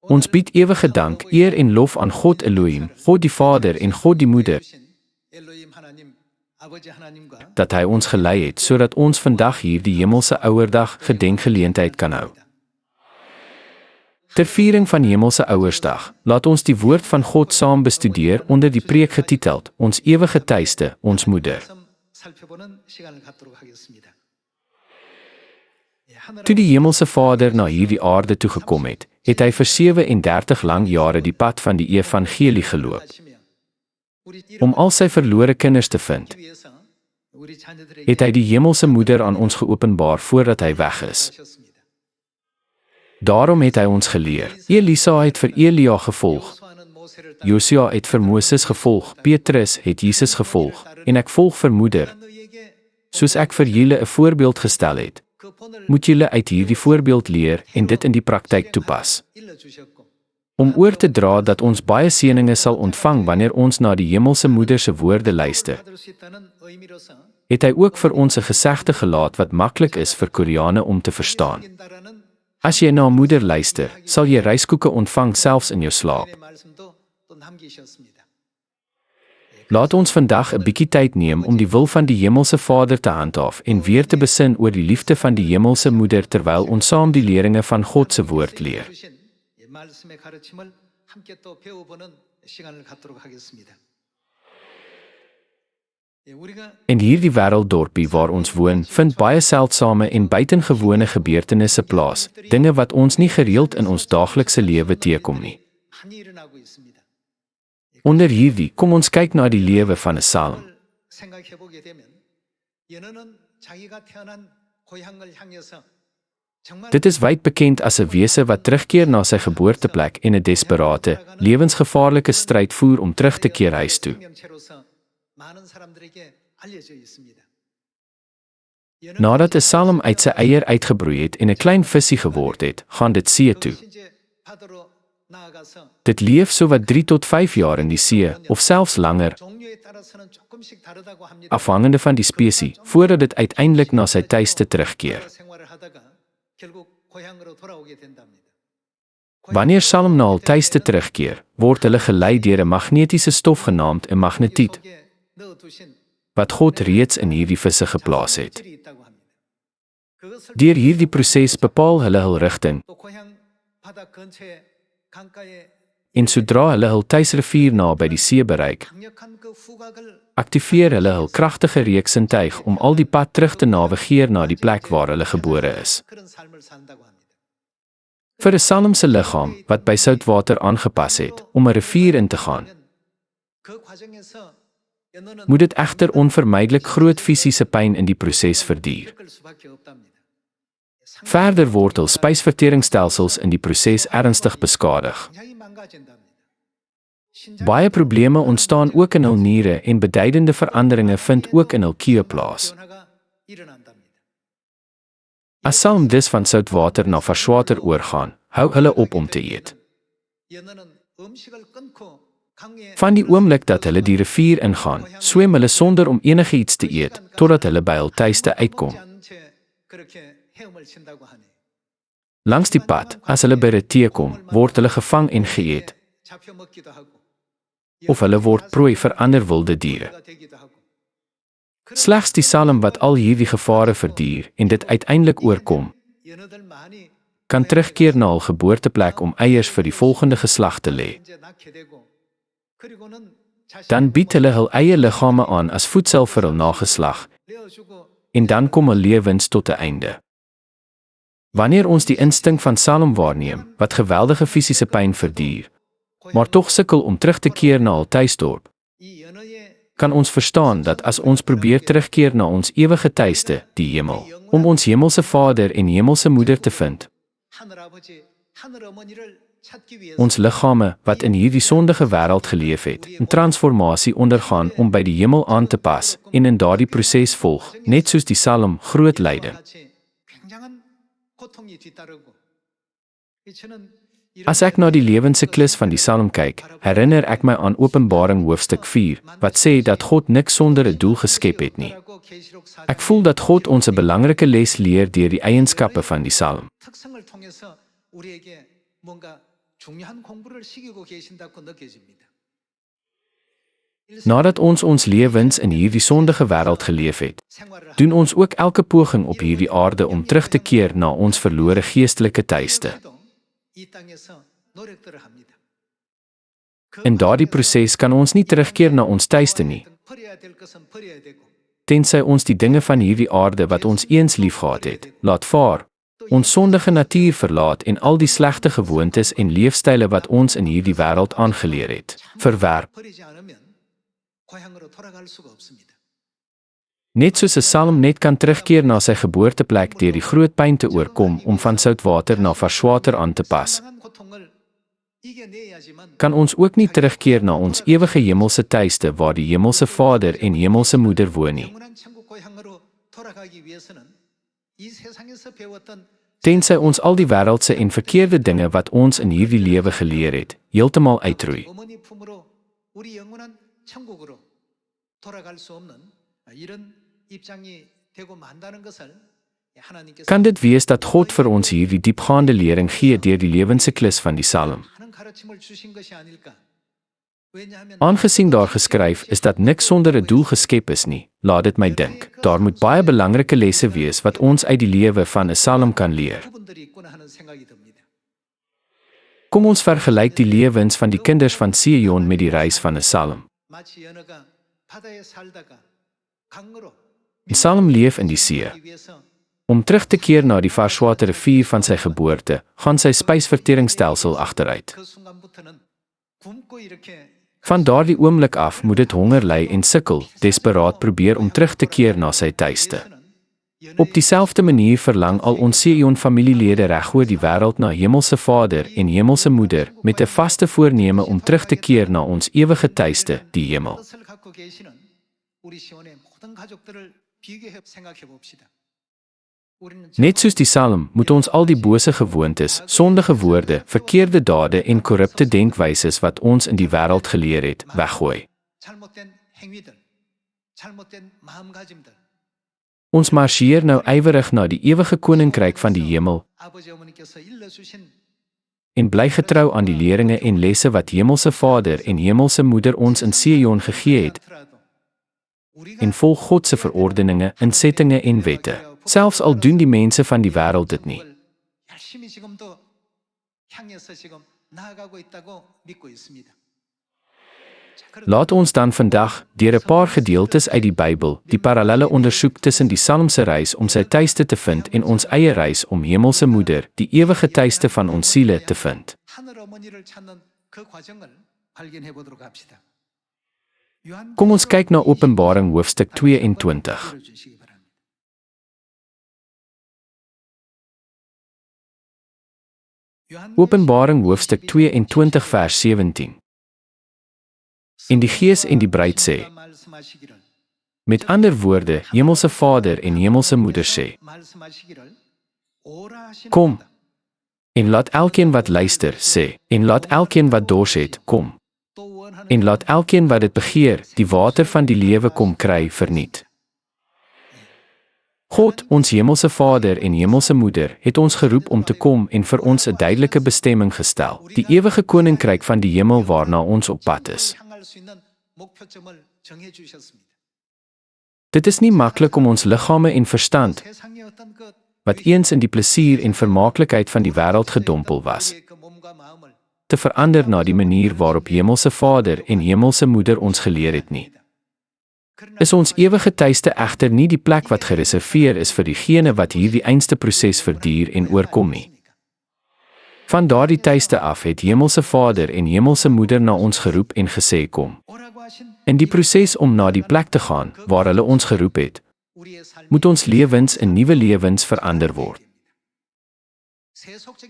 Ons bied ewige dank, eer en lof aan God Elohim, God die Vader en God die Moeder, dat Hy ons gelei het, sodat ons vandag hier die Hemelse Ouerdag gedenkgeleentheid kan hou. Ter viering van Hemelse Ouersdag, laat ons die woord van God saam bestudeer onder die preek getiteld, Ons ewige tuiste, ons moeder. Toe die Hemelse Vader na hierdie aarde toegekom het, het hy vir 37 lang jare die pad van die evangelie geloop, om al sy verlore kinders te vind. Het hy die Hemelse Moeder aan ons geopenbaar voordat hy weg is. Daarom het hy ons geleer. Elisa het vir Elia gevolg, Josua het vir Moses gevolg, Petrus het Jesus gevolg, en ek volg vir moeder. Soos ek vir julle 'n voorbeeld gestel het, moet julle uit hierdie voorbeeld leer en dit in die praktyk toepas. Om oor te dra dat ons baie seëninge sal ontvang wanneer ons na die Hemelse Moeder se woorde luister, het hy ook vir ons 'n gesegde gelaat wat maklik is vir Koreane om te verstaan. As jy na 'n moeder luister, sal jy ryskoeke ontvang selfs in jou slaap. Laat ons vandag 'n bietjie tyd neem om die wil van die Hemelse Vader te handhaaf en weer te besin oor die liefde van die Hemelse Moeder terwyl ons saam die leringe van God se woord leer. In hierdie wêrelddorpie waar ons woon, vind baie seldsame en buitengewone gebeurtenisse plaas, dinge wat ons nie gereeld in ons daaglikse lewe teekom nie. Onder hierdie, kom ons kyk na die lewe van 'n psalm. Dit is wyd bekend as 'n wese wat terugkeer na sy geboorteplek en 'n desperate, lewensgevaarlike stryd voer om terug te keer huis toe. Nadat 'n psalm uit sy eier uitgebroei het en 'n klein visie geword het, gaan dit see toe. Dit leef sowat 3 tot 5 jaar in die see, of selfs langer, afhangende van die spesies, voordat dit uiteindelik na sy tuiste terugkeer. Wanneer psalm na hul tuiste terugkeer, word hulle gelei deur 'n magnetiese stof genaamd 'n magnetiet, wat God reeds in hierdie visse geplaas het. Deur hierdie proses bepaal hulle hul rigting, en sodra hulle hul tuisrivier naby die see bereik, aktiveer hulle hul kragtige reuksintuig om al die pad terug te navigeer na die plek waar hulle gebore is. Vir 'n psalm se liggaam, wat by soutwater aangepas het, om 'n rivier in te gaan, moet dit egter onvermydelik groot fisiese pyn in die proses verduur. Verder word hul spysverteringsstelsels in die proses ernstig beskadig. Baie probleme ontstaan ook in hul niere en beduidende veranderinge vind ook in hul kie plaas. As psalm dus van soutwater na varswater oorgaan, hou hulle op om te eet. Van die oomblik dat hulle die rivier ingaan, swem hulle sonder om enigiets te eet, totdat hulle by hul tuiste uitkom. Langs die pad, as hulle by 'n tee kom, word hulle gevang en geëet, of hulle word prooi vir ander wilde diere. Slegs die psalm wat al hierdie gevare verduur en dit uiteindelik oorkom, kan terugkeer na hul geboorteplek om eiers vir die volgende geslag te lê. Dan bied hulle hul eie liggame aan as voedsel vir hul nageslag, en dan kom hul lewens tot 'n einde. Wanneer ons die instink van psalm waarneem, wat geweldige fisiese pyn verduur, maar tog sukkel om terug te keer na hul tuisdorp, kan ons verstaan dat as ons probeer terugkeer na ons ewige tuiste, die hemel, om ons Hemelse Vader en Hemelse Moeder te vind, ons liggame, wat in hierdie sondige wêreld geleef het, 'n transformasie ondergaan om by die hemel aan te pas, en in daardie proses volg, net soos die psalm, groot lyding. As ek na die lewensiklus van die psalm kyk, herinner ek my aan Openbaring hoofstuk 4, wat sê dat God niks sonder 'n doel geskep het nie. Ek voel dat God ons 'n belangrike les leer deur die eienskappe van die psalm. Nadat ons lewens in hierdie sondige wêreld geleef het, doen ons ook elke poging op hierdie aarde om terug te keer na ons verlore geestelike tuiste. In daardie proses kan ons nie terugkeer na ons tuiste nie, tensy ons die dinge van hierdie aarde wat ons eens liefgehad het, laat vaar, ons sondige natuur verlaat en al die slegte gewoontes en leefstyle wat ons in hierdie wêreld aangeleer het, verwerp. Net soos 'n salm net kan terugkeer na sy geboorteplek deur die groot pyn te oorkom om van soutwater na varswater aan te pas, kan ons ook nie terugkeer na ons ewige hemelse tuiste waar die hemelse Vader en hemelse Moeder woon nie. Tensy ons al die wêreldse en verkeerde dinge wat ons in hierdie lewe geleer het, heeltemal uitroei. Kan dit wees dat God vir ons hierdie diepgaande lering gee deur die lewensiklus van die Psalm? Aangesien daar geskryf is dat niks sonder 'n doel geskep is nie, laat dit my dink, daar moet baie belangrike lesse wees wat ons uit die lewe van 'n Psalm kan leer. Kom ons vergelyk die lewens van die kinders van Sion met die reis van 'n Psalm. 'n Psalm leef in die see. Om terug te keer na die varswater rivier van sy geboorte, gaan sy spysverteringsstelsel agteruit. Van daardie oomblik af moet dit honger ly en sukkel, desperaat probeer om terug te keer na sy tuiste. Op dieselfde manier verlang al ons Sion familielede regoor die wêreld na hemelse Vader en hemelse Moeder met 'n vaste voorneme om terug te keer na ons ewige tuiste, die hemel. Net soos die Psalm moet ons al die bose gewoontes, sondige woorde, verkeerde dade en korrupte denkwyses wat ons in die wêreld geleer het, weggooi. Ons marseer nou ywerig na die ewige koninkryk van die hemel en bly getrou aan die leringe en lesse wat hemelse Vader en hemelse Moeder ons in Sion gegee het en volg God se verordeninge, insettinge en wette. Selfs al doen die mense van die wêreld dit nie. Laat ons dan vandag, deur 'n paar gedeeltes uit die Bybel, die parallelle ondersoek tussen die Psalm se reis om sy tuiste te vind en ons eie reis om hemelse Moeder, die ewige tuiste van ons siele, te vind. Kom ons kyk na Openbaring hoofstuk 22. Openbaring hoofstuk 22 vers 17. En die Gees en die bruid sê, met ander woorde, hemelse Vader en hemelse Moeder sê, kom, en laat elkeen wat luister sê, en laat elkeen wat dors het, kom, en laat elkeen wat dit begeer, die water van die lewe kom kry, verniet. God, ons hemelse Vader en hemelse Moeder, het ons geroep om te kom en vir ons 'n duidelike bestemming gestel, die ewige koninkryk van die hemel waarna ons op pad is. Dit is nie maklik om ons liggame en verstand, wat eens in die plesier en vermaaklikheid van die wêreld gedompel was, te verander na die manier waarop hemelse Vader en hemelse Moeder ons geleer het nie. Is ons ewige tuiste egter nie die plek wat gereserveer is vir diegene wat hierdie einste proses verduur en oorkom nie. Van daardie tuiste af het hemelse Vader en hemelse Moeder na ons geroep en gesê kom. In die proses om na die plek te gaan, waar hulle ons geroep het, moet ons lewens in nuwe lewens verander word.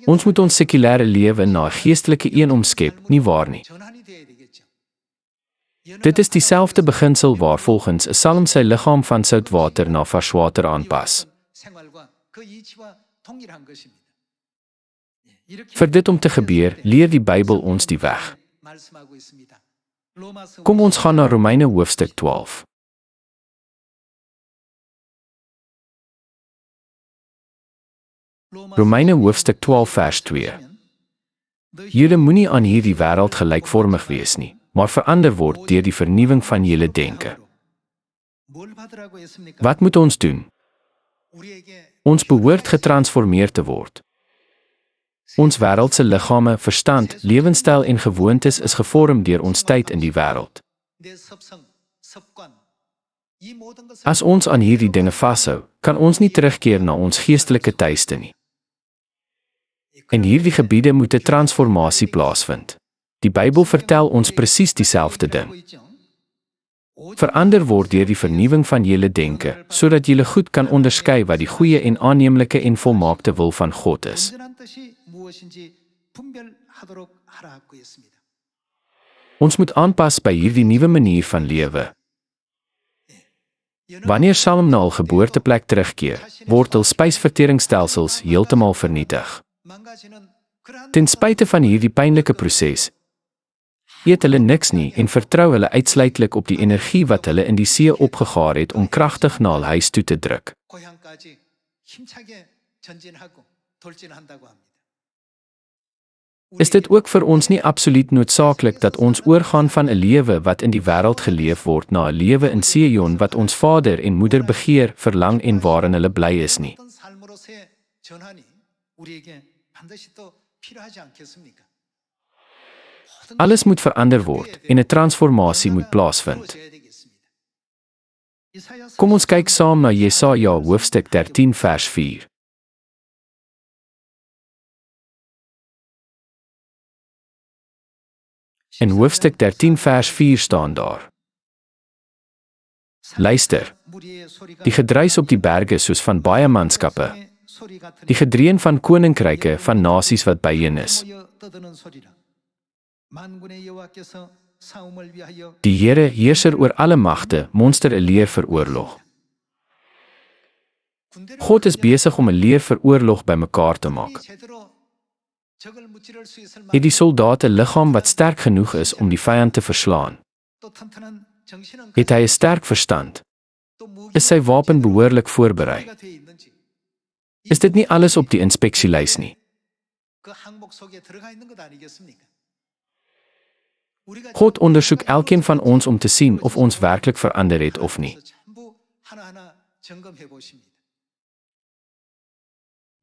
Ons moet ons sekulêre lewe na 'n geestelike een omskep, nie waar nie? Dit is dieselfde beginsel waar volgens 'n Psalm sy liggaam van soutwater na varswater aanpas. Vir dit om te gebeur, leer die Bybel ons die weg. Kom ons gaan na Romeine hoofstuk 12. Romeine hoofstuk 12 vers 2. Julle moenie aan hierdie wêreld gelykvormig wees nie, maar verander word deur die vernuwing van julle denke. Wat moet ons doen? Ons behoort getransformeer te word. Ons wêreldse liggame, verstand, lewenstyl en gewoontes is gevorm deur ons tyd in die wêreld. As ons aan hierdie dinge vashou, kan ons nie terugkeer na ons geestelike tuiste nie. In hierdie gebiede moet 'n transformasie plaasvind. Die Bybel vertel ons presies dieselfde ding. Verander word deur die vernuwing van julle denke, sodat julle goed kan onderskei wat die goeie en aanneemlike en volmaakte wil van God is. Ons moet aanpas by hierdie nuwe manier van lewe. Wanneer Salm na hul geboorteplek terugkeer, word hul spysverteringsstelsels heeltemal vernietig. Ten spyte van hierdie pynlike proses, eet hulle niks nie en vertrou hulle uitsluitlik op die energie wat hulle in die see opgegaar het om kragtig na hul huis toe te druk. Is dit ook vir ons nie absoluut noodsaaklik dat ons oorgaan van 'n lewe wat in die wêreld geleef word na 'n lewe in Sion wat ons Vader en Moeder begeer, verlang en waarin hulle bly is nie? Alles moet verander word en 'n transformasie moet plaasvind. Kom ons kyk saam na Jesaja hoofstuk 13 vers 4. In hoofstuk 13 vers 4 staan daar: Luister, die gedruis op die berge soos van baie manskappe, die gedreun van koninkryke van nasies wat byeen is. Die Here, heerser oor alle magte, monster 'n leer vir oorlog. God is besig om 'n leer vir oorlog bymekaar te maak. Het die soldaat 'n liggaam wat sterk genoeg is om die vyand te verslaan? Het hy 'n sterk verstand? Is sy wapen behoorlik voorberei? Is dit nie alles op die inspeksielys nie? God ondersoek elkeen van ons om te sien of ons werklik verander het of nie.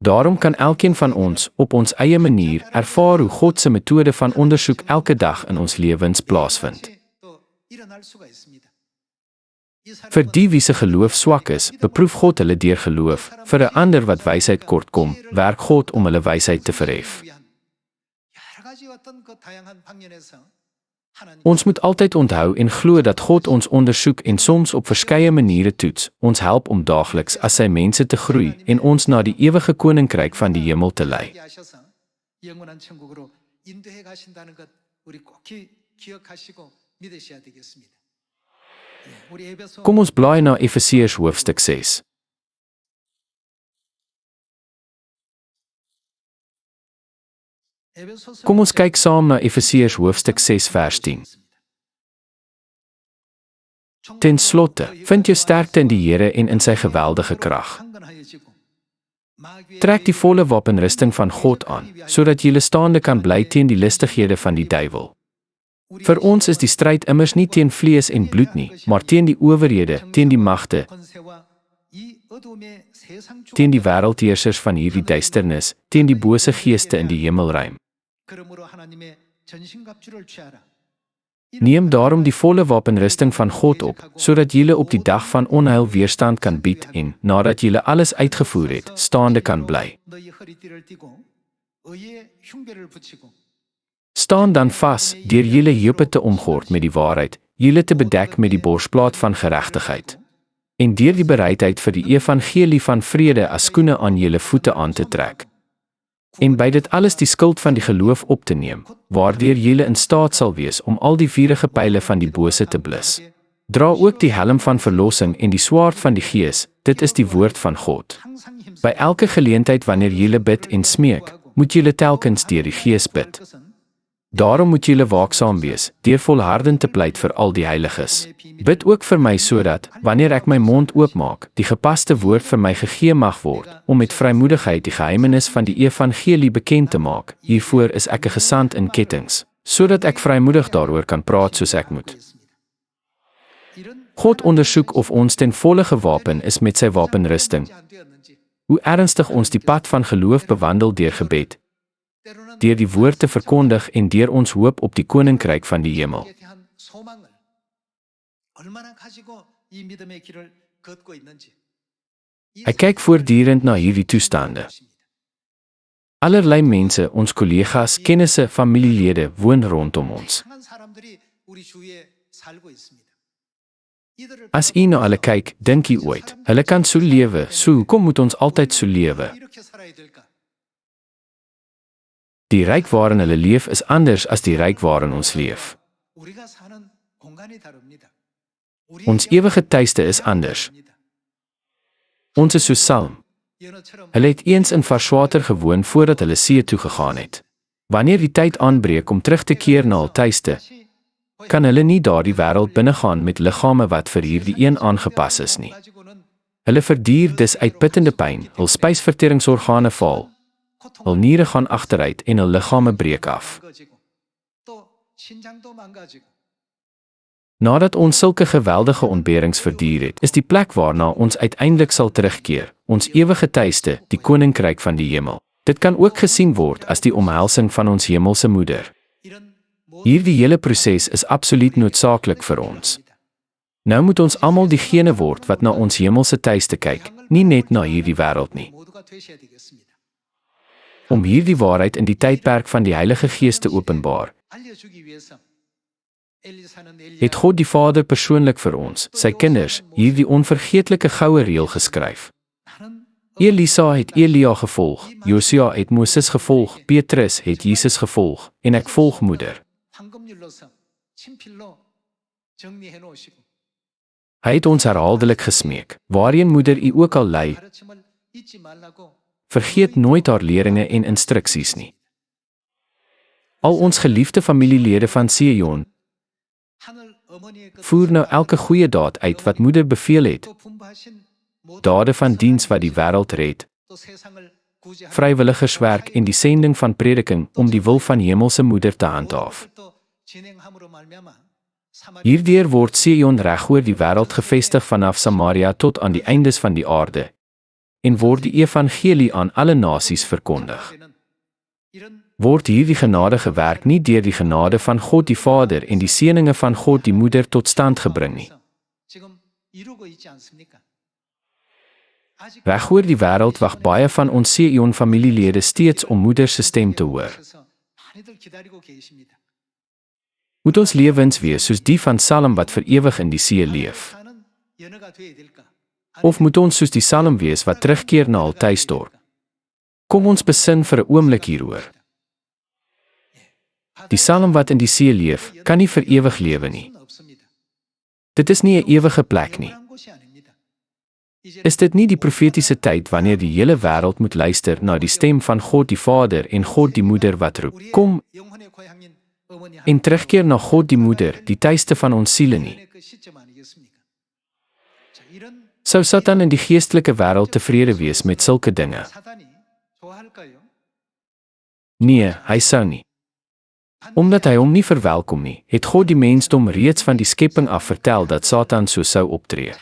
Daarom kan elkeen van ons op ons eie manier ervaar hoe God se metode van ondersoek elke dag in ons lewens plaasvind. Vir die wie se geloof swak is, beproef God hulle deur geloof. Vir 'n ander wat wysheid kort kom, werk God om hulle wysheid te verhef. Ons moet altyd onthou en glo dat God ons ondersoek en soms op verskeie maniere toets, ons help om daagliks as sy mense te groei en ons na die ewige koninkryk van die hemel te lei. Kom ons blaai na Efesiërs hoofstuk 6. Kom ons kyk saam na Efesiërs hoofstuk 6 vers 10. Ten slotte, vind jou sterkte in die Here en in sy geweldige krag. Trek die volle wapenrusting van God aan, sodat jy staande kan bly teen die listighede van die duiwel. Vir ons is die stryd immers nie teen vlees en bloed nie, maar teen die owerhede, teen die magte, teen die wêreldheersers van hierdie duisternis, teen die bose geeste in die hemelruim. Neem daarom die volle wapenrusting van God op, sodat julle op die dag van onheil weerstand kan bied en, nadat julle alles uitgevoer het, staande kan bly. Staan dan vas, deur julle heupe te omgord met die waarheid, julle te bedek met die borsplaat van geregtigheid, en deur die bereidheid vir die evangelie van vrede as skoene aan julle voete aan te trek. En by dit alles die skild van die geloof op te neem, waardeur julle in staat sal wees om al die vuurige pyle van die bose te blus. Dra ook die helm van verlossing en die swaard van die Gees, dit is die woord van God. By elke geleentheid wanneer julle bid en smeek, moet julle telkens deur die Gees bid. Daarom moet julle waaksaam wees, deur volhardend te pleit vir al die heiliges. Bid ook vir my sodat, wanneer ek my mond oopmaak, die gepaste woord vir my gegee mag word, om met vrymoedigheid die geheimenis van die evangelie bekend te maak. Hiervoor is ek 'n gesant in kettings, sodat ek vrymoedig daaroor kan praat soos ek moet. God ondersoek of ons ten volle gewapen is met sy wapenrusting. Hoe ernstig ons die pad van geloof bewandel deur gebed, deur die woord te verkondig en deur ons hoop op die koninkryk van die hemel. Ek kyk voortdurend na hierdie toestande. Allerlei mense, ons kollegas, kennisse, familielede woon rondom ons. As u na hulle kyk, dink u ooit, hulle kan so lewe, so hoekom moet ons altyd so lewe? Die ryk waarin hulle leef is anders as die ryk waarin ons leef. Ons ewige tuiste is anders. Ons is so Salm. Hulle het eens in Varswater gewoon voordat hulle see toe gegaan het. Wanneer die tyd aanbreek om terug te keer na hul tuiste, kan hulle nie daardie wêreld binnegaan met liggame wat vir hierdie een aangepas is nie. Hulle verduur dus uitputtende pyn, hul spysverteringsorgane faal, hul niere gaan agteruit en hul liggame breek af. Nadat ons sulke geweldige ontberings verduur het, is die plek waarna ons uiteindelik sal terugkeer, ons ewige tuiste, die koninkryk van die hemel. Dit kan ook gesien word as die omhelsing van ons hemelse moeder. Hierdie hele proses is absoluut noodsaaklik vir ons. Nou moet ons almal diegene word wat na ons hemelse tuiste kyk, nie net na hierdie wêreld nie. Om hierdie waarheid in die tydperk van die Heilige Gees te openbaar, het God die Vader persoonlik vir ons, sy kinders, hierdie onvergeetlike goue reël geskryf. Elisa het Elia gevolg, Josia het Moses gevolg, Petrus het Jesus gevolg, en ek volg moeder. Hy het ons herhaaldelik gesmeek, waarheen moeder u ook al lei, vergeet nooit haar leringe en instruksies nie. Al ons geliefde familielede van Sion, voer nou elke goeie daad uit wat moeder beveel het, dade van diens wat die wêreld red, vrywilligerswerk en die sending van prediking om die wil van hemelse moeder te handhaaf. Hierdeur word Sion regoor die wêreld gevestig vanaf Samaria tot aan die eindes van die aarde, en word die evangelie aan alle nasies verkondig. Word hierdie genadige werk nie deur die genade van God die Vader en die seëninge van God die Moeder tot stand gebring nie. Regoor die wêreld wag baie van ons Sion familielede steeds om moeder se stem te hoor. Moet ons lewens wees soos die van Salm wat vir ewig in die see leef? Of moet ons soos die Salm wees wat terugkeer na hul tuisdorp? Kom ons besin vir 'n oomblik hieroor. Die Salm wat in die see leef, kan nie vir ewig lewe nie. Dit is nie 'n ewige plek nie. Is dit nie die profetiese tyd wanneer die hele wêreld moet luister na die stem van God die Vader en God die Moeder wat roep, kom, en terugkeer na God die Moeder, die tuiste van ons siele nie? Sou Satan in die geestelike wêreld tevrede wees met sulke dinge? Nee, hy sou nie. Omdat hy hom nie verwelkom nie, het God die mensdom reeds van die skepping af vertel dat Satan so sou optree.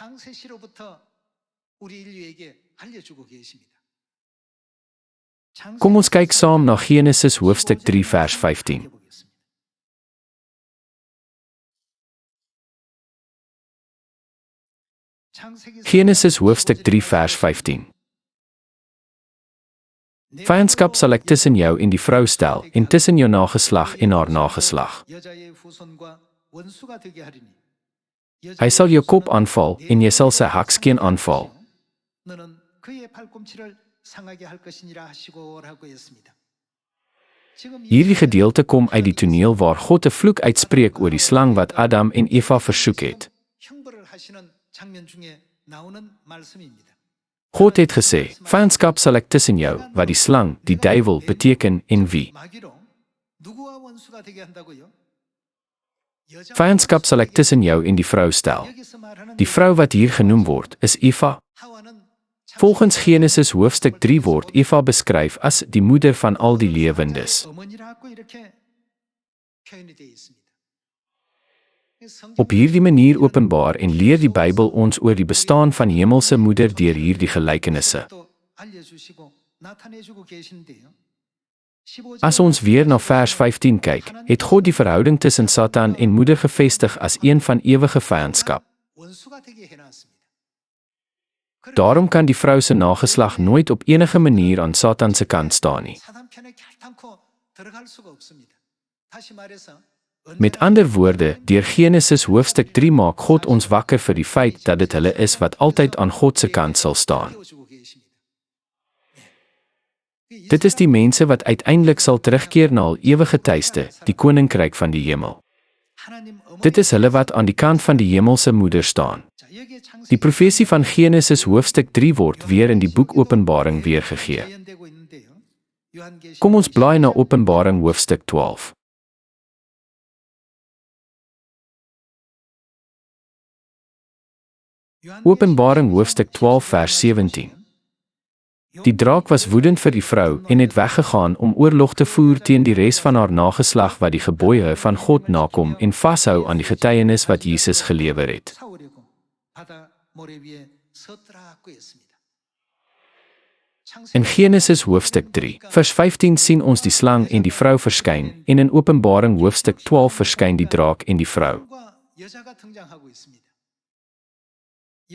Kom ons kyk saam na Genesis hoofstuk 3 vers 15. Genesis hoofstuk 3 vers 15. Vyandskap sal ek tussen jou en die vrou stel, en tussen jou nageslag en haar nageslag. Hy sal jou kop aanval, en jy sal sy hakskeen aanval. Hierdie gedeelte kom uit die toneel waar God 'n vloek uitspreek oor die slang wat Adam en Eva versoek het. God het gesê, vyandskap sal ek tussen jou, wat die slang, die duiwel, beteken, en wie? Vyandskap sal ek tussen jou en die vrou stel. Die vrou wat hier genoem word, is Eva. Volgens Genesis hoofstuk 3 word Eva beskryf as die moeder van al die lewendes. Op hierdie manier openbaar en leer die Bybel ons oor die bestaan van hemelse moeder deur hierdie gelykenisse. As ons weer na vers 15 kyk, het God die verhouding tussen Satan en moeder gevestig as een van ewige vyandskap. Daarom kan die vrou se nageslag nooit op enige manier aan Satan se kant staan nie. Met ander woorde, deur Genesis hoofstuk 3 maak God ons wakker vir die feit dat dit hulle is wat altyd aan God se kant sal staan. Dit is die mense wat uiteindelik sal terugkeer na hul ewige tuiste, die koninkryk van die hemel. Dit is hulle wat aan die kant van die hemelse moeder staan. Die profesie van Genesis hoofstuk 3 word weer in die boek Openbaring weergegee. Kom ons blaai na Openbaring hoofstuk 12. Openbaring hoofstuk 12 vers 17. Die draak was woedend vir die vrou en het weggegaan om oorlog te voer teen die res van haar nageslag wat die gebooie van God nakom en vashou aan die getuienis wat Jesus gelewer het. In Genesis hoofstuk 3, vers 15 sien ons die slang en die vrou verskyn en in Openbaring hoofstuk 12 verskyn die draak en die vrou.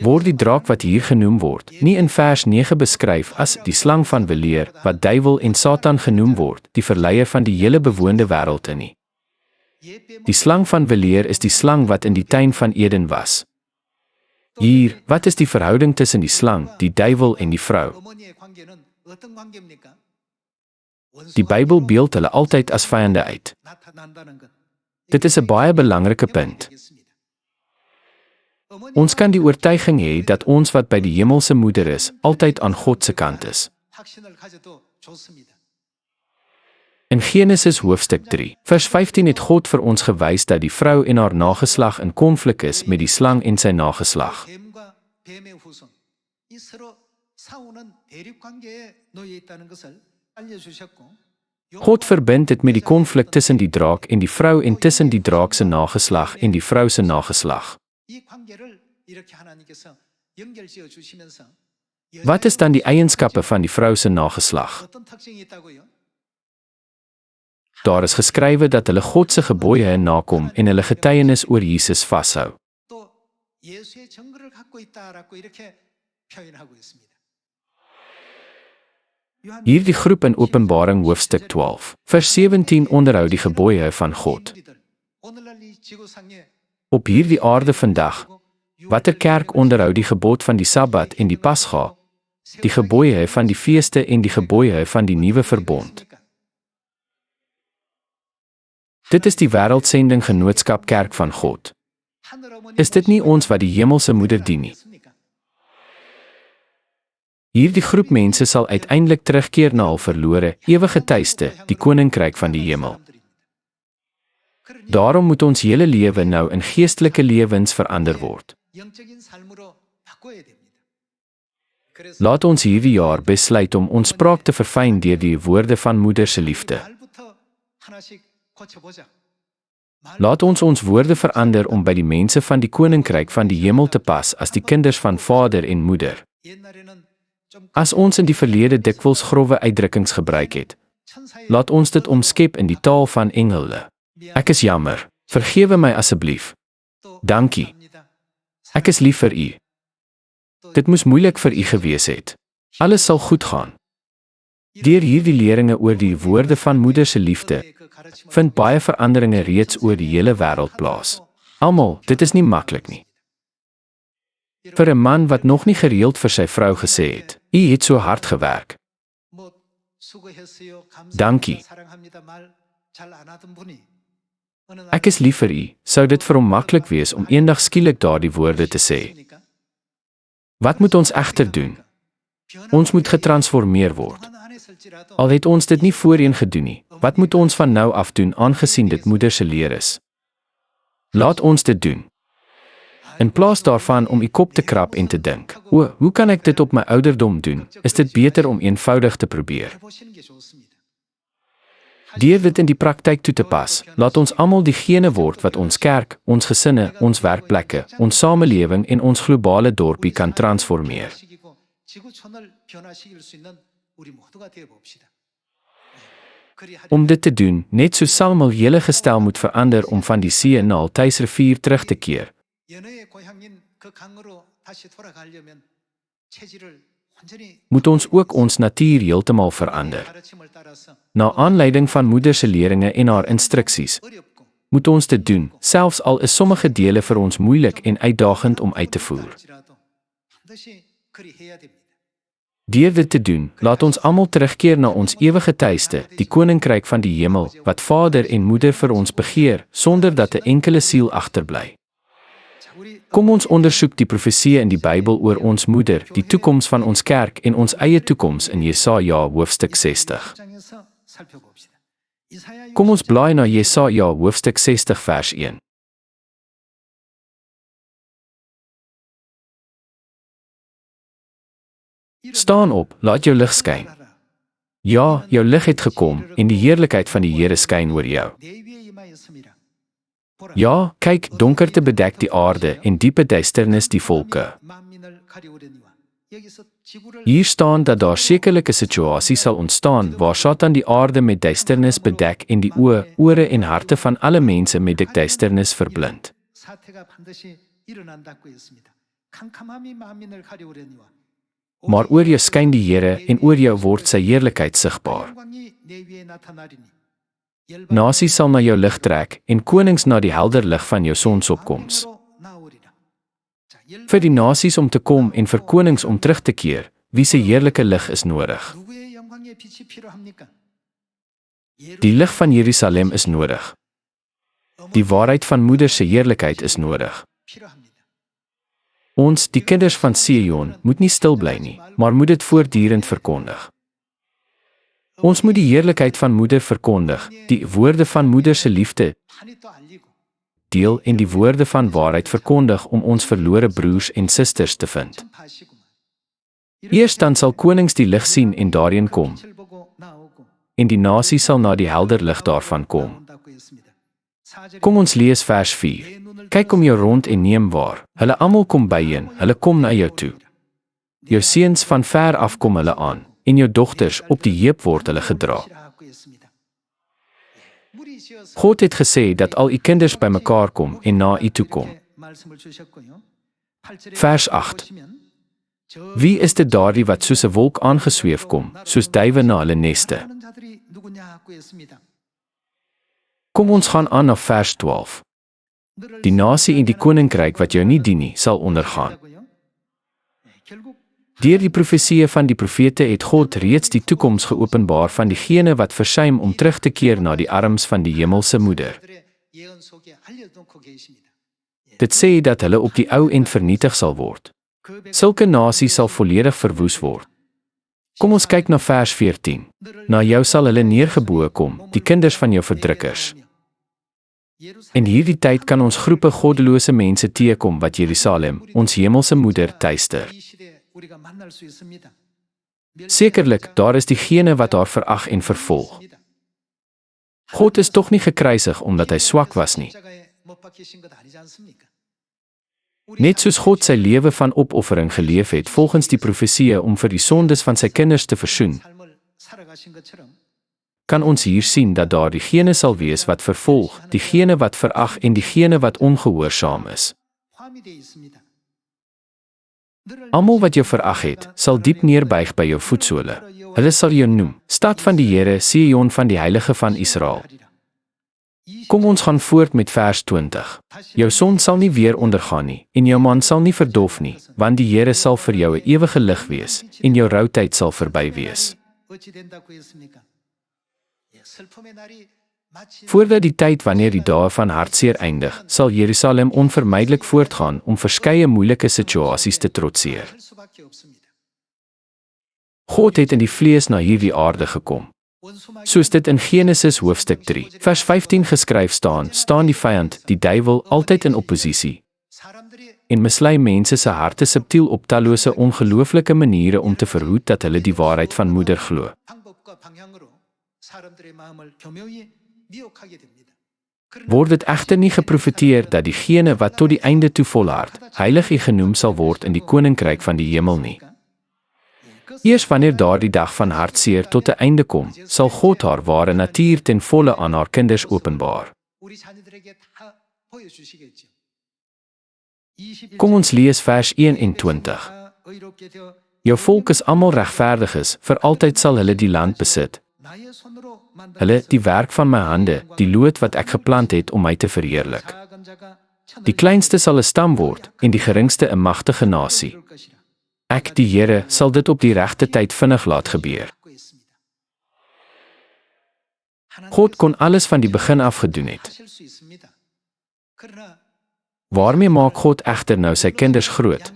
Word die draak wat hier genoem word, nie in vers 9 beskryf as die slang van weleer, wat duiwel en Satan genoem word, die verleier van die hele bewoonde wêreld in nie. Die slang van weleer is die slang wat in die tuin van Eden was. Hier, wat is die verhouding tussen die slang, die duiwel en die vrou? Die Bybel beeld hulle altyd as vyande uit. Dit is 'n baie belangrike punt. Ons kan die oortuiging hê dat ons wat by die hemelse moeder is, altyd aan God se kant is. In Genesis hoofstuk 3, vers 15 het God vir ons gewys dat die vrou en haar nageslag in konflik is met die slang en sy nageslag. God verbind dit met die konflik tussen die draak en die vrou en tussen die draak se nageslag en die vrou se nageslag. Wat is dan die eienskappe van die vrou se nageslag? Daar is geskrywe dat hulle God se gebooie nakom en hulle getuienis oor Jesus vashou. Hierdie groep in Openbaring hoofstuk 12, vers 17 onderhou die gebooie van God. Op hierdie aarde vandag, watter kerk onderhou die gebod van die Sabbat en die Pasga, die gebooie van die feeste en die gebooie van die nuwe verbond? Dit is die wêreldsending genootskap kerk van God. Is dit nie ons wat die hemelse moeder dien nie? Hierdie groep mense sal uiteindelik terugkeer na hul verlore, ewige tuiste, die koninkryk van die hemel. Daarom moet ons hele lewe nou in geestelike lewens verander word. Laat ons hierdie jaar besluit om ons spraak te verfyn deur die woorde van moeder se liefde. Laat ons woorde verander om by die mense van die koninkryk van die hemel te pas as die kinders van vader en moeder. As ons in die verlede dikwels grove uitdrukkings gebruik het, laat ons dit omskep in die taal van engele. Ek is jammer, vergewe my asseblief. Dankie. Ek is lief vir u. Dit moes moeilik vir u gewees het. Alles sal goed gaan. Deur hierdie leringe oor die woorde van moeder se liefde, vind baie veranderinge reeds oor die hele wêreld plaas. Almal, dit is nie maklik nie. Vir 'n man wat nog nie gereeld vir sy vrou gesê het, u het so hard gewerk. Dankie. Ek is lief vir u, sou dit vir hom maklik wees om eendag skielik daardie woorde te sê. Wat moet ons egter doen? Ons moet getransformeer word. Al het ons dit nie voorheen gedoen nie, Wat moet ons van nou af doen aangesien dit moeder se leer is? Laat ons dit doen. In plaas daarvan om u kop te krap en te dink, hoe kan ek dit op my ouderdom doen? Is dit beter om eenvoudig te probeer? Deur dit in die praktyk toe te pas, laat ons almal diegene word wat ons kerk, ons gesinne, ons werkplekke, ons samelewing en ons globale dorpie kan transformeer. Om dit te doen, net so sal my hele gestel moet verander om van die see na Althuisrivier terug te keer. Moet ons ook ons natuur heeltemal verander. Na aanleiding van moeder se leringe en haar instruksies, moet ons dit doen, selfs al is sommige dele vir ons moeilik en uitdagend om uit te voer. Deur dit te doen, laat ons almal terugkeer na ons ewige tuiste, die koninkryk van die hemel, wat Vader en Moeder vir ons begeer, sonder dat 'n enkele siel agterbly. Kom ons ondersoek die profeseë in die Bybel oor ons moeder, die toekoms van ons kerk en ons eie toekoms in Jesaja hoofstuk 60. Kom ons blaai na Jesaja hoofstuk 60 vers 1. Staan op, laat jou lig skyn. Ja, jou lig het gekom en die heerlikheid van die Here skyn oor jou. Ja, kyk, donkerte bedek die aarde en diepe duisternis die volke. Hier staan dat daar sekerlik 'n situasie sal ontstaan waar Satan die aarde met duisternis bedek en die oë, ore en harte van alle mense met dik duisternis verblind. Maar oor jou skyn die Here en oor jou word sy heerlikheid sigbaar. Nasies sal na jou lig trek en konings na die helder lig van jou sonsopkoms. Vir die nasies om te kom en vir konings om terug te keer, wie se heerlike lig is nodig? Die lig van Jerusalem is nodig. Die waarheid van moeder se heerlikheid is nodig. Ons, die kinders van Sion, moet nie stil bly nie, maar moet dit voortdurend verkondig. Ons moet die heerlikheid van moeder verkondig, die woorde van moeder se liefde deel en die woorde van waarheid verkondig om ons verlore broers en susters te vind. Eers dan sal konings die lig sien en daarin kom, en die nasie sal na die helder lig daarvan kom. Kom ons lees vers 4. Kyk om jou rond en neem waar, hulle almal kom byeen, hulle kom na jou toe. Jou seuns van ver af kom hulle aan, en jou dogters op die heup word hulle gedra. God het gesê dat al u kinders bymekaar kom en na u toe kom. Vers 8. Wie is dit daardie wat soos 'n wolk aangesweef kom, soos duwe na hulle neste? Kom ons gaan aan na vers 12. Die nasie en die koninkryk wat jou nie dien nie, sal ondergaan. Deur die profeseë van die profete het God reeds die toekoms geopenbaar van diegene wat versuim om terug te keer na die arms van die hemelse moeder. Dit sê dat hulle op die ou end vernietig sal word. Sulke nasie sal volledig verwoes word. Kom ons kyk na vers 14. Na jou sal hulle neergeboe kom, die kinders van jou verdrukkers. In hierdie tyd kan ons groepe goddelose mense teekom wat Jerusalem, ons hemelse moeder, tuister. Sekerlik, daar is diegene wat haar verag en vervolg. God is tog nie gekruisig omdat hy swak was nie. Net soos God sy lewe van opoffering geleef het volgens die profeseë om vir die sondes van sy kinders te versoen, kan ons hier sien dat daar diegene sal wees wat vervolg, diegene wat verag en diegene wat ongehoorsaam is. Almal wat jou verag het, sal diep neerbuig by jou voetsole. Hulle sal jou noem, stad van die Here, Sion van die Heilige van Israel. Kom ons gaan voort met vers 20. Jou son sal nie weer ondergaan nie, en jou maan sal nie verdof nie, want die Here sal vir jou 'n ewige lig wees, en jou routyd sal verby wees. Voordat die tyd wanneer die dae van hartseer eindig, sal Jerusalem onvermydelik voortgaan om verskeie moeilike situasies te trotseer. God het in die vlees na hierdie aarde gekom. Soos dit in Genesis hoofstuk 3, vers 15 geskryf staan die vyand, die duiwel, altyd in oppositie en mislei mense se harte subtiel op tallose ongelooflike maniere om te verhoed dat hulle die waarheid van moeder glo. Word dit egter nie geprofeteer dat diegene wat tot die einde toe volhard, heilig en genoem sal word in die koninkryk van die hemel nie. Eers wanneer daardie dag van hartseer tot 'n einde kom, sal God haar ware natuur ten volle aan haar kinders openbaar. Kom ons lees vers 21. Jou volk is almal regverdiges, vir altyd sal hulle die land besit. Hulle, die werk van my hande, die lood wat ek geplant het om my te verheerlik. Die kleinste sal 'n stam word, en die geringste 'n magtige nasie. Ek, die Here, sal dit op die regte tyd vinnig laat gebeur. God kon alles van die begin af gedoen het. Waarmee maak God egter nou sy kinders groot?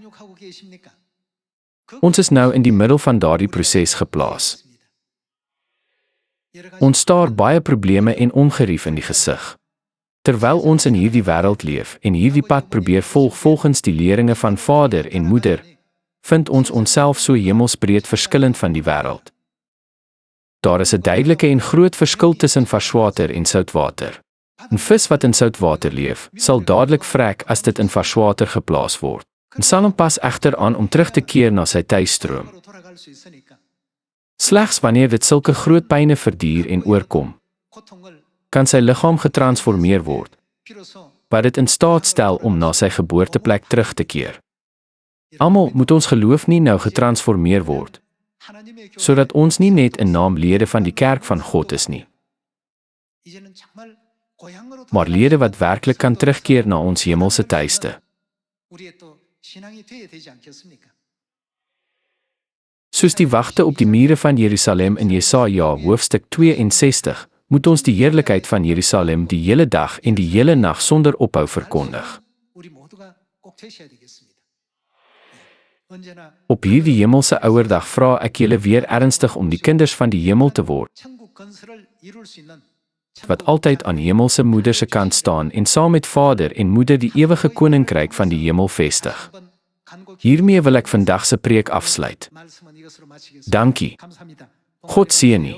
Ons is nou in die middel van daardie proses geplaas. Ons staar baie probleme en ongerief in die gesig. Terwyl ons in hierdie wêreld leef en hierdie pad probeer volg volgens die leringe van Vader en Moeder, vind ons onsself so hemelsbreed verskillend van die wêreld. Daar is 'n duidelike en groot verskil tussen varswater en soutwater. 'n Vis wat in soutwater leef, sal dadelik vrek as dit in varswater geplaas word, en sal hom pas egter aan om terug te keer na sy tuisstroom. Slegs wanneer dit sulke groot pyne verduur en oorkom, kan sy liggaam getransformeer word, wat dit in staat stel om na sy geboorteplek terug te keer. Almal moet ons geloof nie nou getransformeer word, sodat ons nie net in naam lede van die kerk van God is nie, maar lede wat werklik kan terugkeer na ons hemelse tuiste. Soos die wagte op die mure van Jerusalem in Jesaja hoofstuk 62, moet ons die heerlikheid van Jerusalem die hele dag en die hele nag sonder ophou verkondig. Op hierdie hemelse ouerdag vra ek julle weer ernstig om die kinders van die hemel te word, wat altyd aan hemelse moeder se kant staan en saam met Vader en Moeder die ewige koninkryk van die hemel vestig. Hiermee wil ek vandag se preek afsluit. Dankie. God seën u.